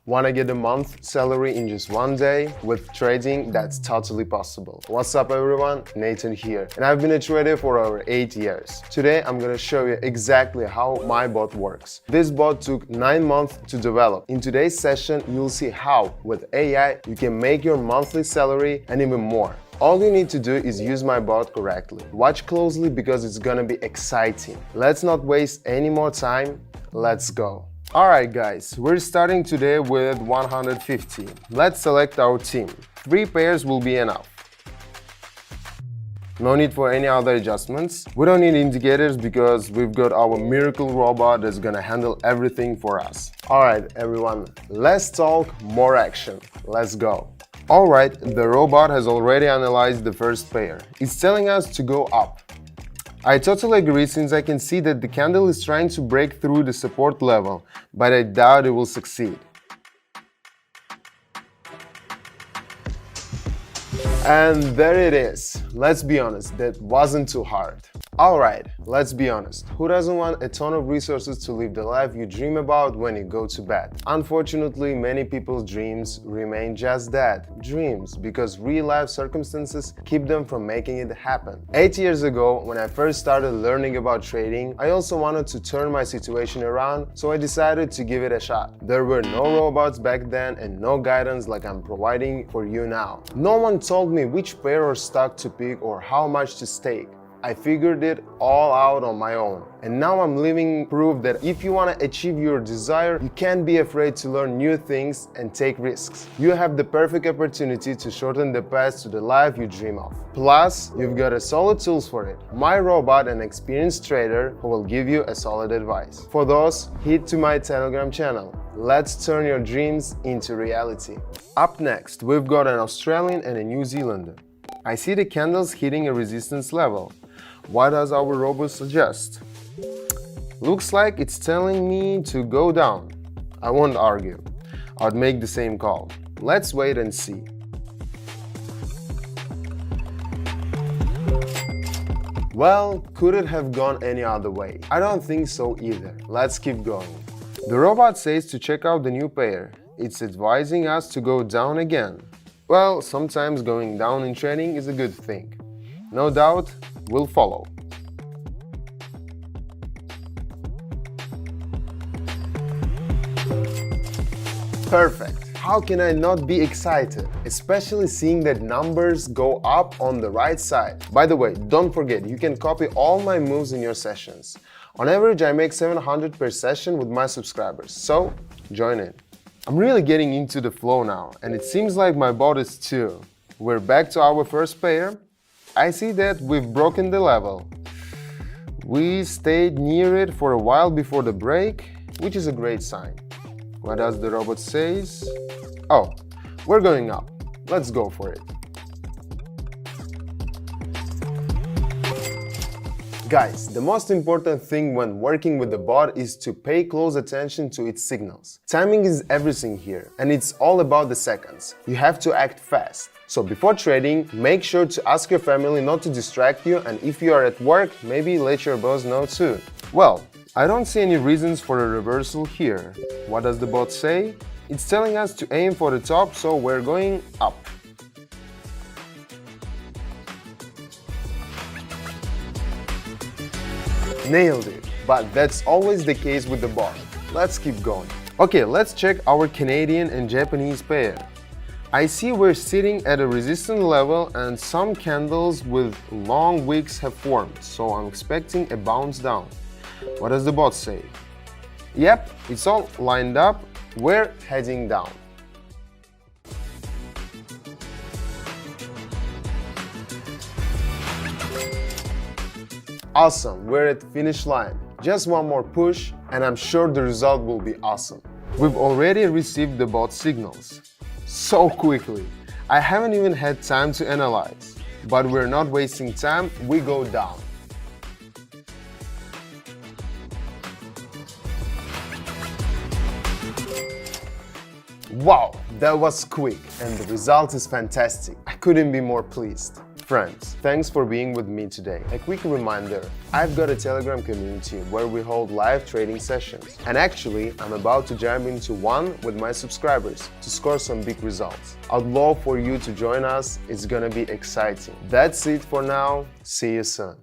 Wanna get a month salary in just one day? With trading, that's totally possible. What's up everyone, Nathan here, and I've been a trader for over 8 years. Today I'm gonna show you exactly how my bot works. This bot took 9 months to develop. In today's session, you'll see how, with AI, you can make your monthly salary and even more. All you need to do is use my bot correctly. Watch closely because it's gonna be exciting. Let's not waste any more time, let's go. Alright guys, we're starting today with 150. Let's select our team. 3 pairs will be enough. No need for any other adjustments. We don't need indicators because we've got our miracle robot that's gonna handle everything for us. Alright everyone, less talk, more action. Let's go. Alright, the robot has already analyzed the first pair. It's telling us to go up. I totally agree since I can see that the candle is trying to break through the support level, but I doubt it will succeed. And there it is. Let's be honest, that wasn't too hard. Alright, let's be honest. Who doesn't want a ton of resources to live the life you dream about when you go to bed? Unfortunately, many people's dreams remain just that, dreams, because real life circumstances keep them from making it happen. 8 years ago, when I first started learning about trading, I also wanted to turn my situation around, so I decided to give it a shot. There were no robots back then and no guidance like I'm providing for you now. No one told me which pair or stock to pick or how much to stake. I figured it all out on my own. And now I'm living proof that if you want to achieve your desire, you can't be afraid to learn new things and take risks. You have the perfect opportunity to shorten the path to the life you dream of. Plus, you've got a solid tools for it. My robot, an experienced trader who will give you a solid advice. For those, head to my Telegram channel. Let's turn your dreams into reality. Up next, we've got an Australian and a New Zealander. I see the candles hitting a resistance level. What does our robot suggest? Looks like it's telling me to go down. I won't argue. I'd make the same call. Let's wait and see. Well, could it have gone any other way? I don't think so either. Let's keep going. The robot says to check out the new pair. It's advising us to go down again. Well, sometimes going down in trading is a good thing. No doubt, we'll follow. Perfect. How can I not be excited? Especially seeing that numbers go up on the right side. By the way, don't forget, you can copy all my moves in your sessions. On average, I make 700 per session with my subscribers, so join in. I'm really getting into the flow now, and it seems like my bot is too. We're back to our first pair. I see that we've broken the level. We stayed near it for a while before the break, which is a great sign. What does the robot say? Oh, we're going up. Let's go for it. Guys, the most important thing when working with the bot is to pay close attention to its signals. Timing is everything here, and it's all about the seconds. You have to act fast. So before trading, make sure to ask your family not to distract you, and if you are at work, maybe let your boss know too. Well, I don't see any reasons for a reversal here. What does the bot say? It's telling us to aim for the top, so we're going up. Nailed it! But that's always the case with the bot. Let's keep going. Okay, let's check our Canadian and Japanese pair. I see we're sitting at a resistance level and some candles with long wicks have formed, so I'm expecting a bounce down. What does the bot say? Yep, it's all lined up. We're heading down. Awesome, we're at the finish line. Just one more push and I'm sure the result will be awesome. We've already received the bot signals. So quickly. I haven't even had time to analyze. But we're not wasting time, we go down. Wow, that was quick and the result is fantastic. I couldn't be more pleased. Friends, thanks for being with me today. A quick reminder, I've got a Telegram community where we hold live trading sessions. And actually, I'm about to jump into one with my subscribers to score some big results. I'd love for you to join us, it's gonna be exciting. That's it for now, see you soon.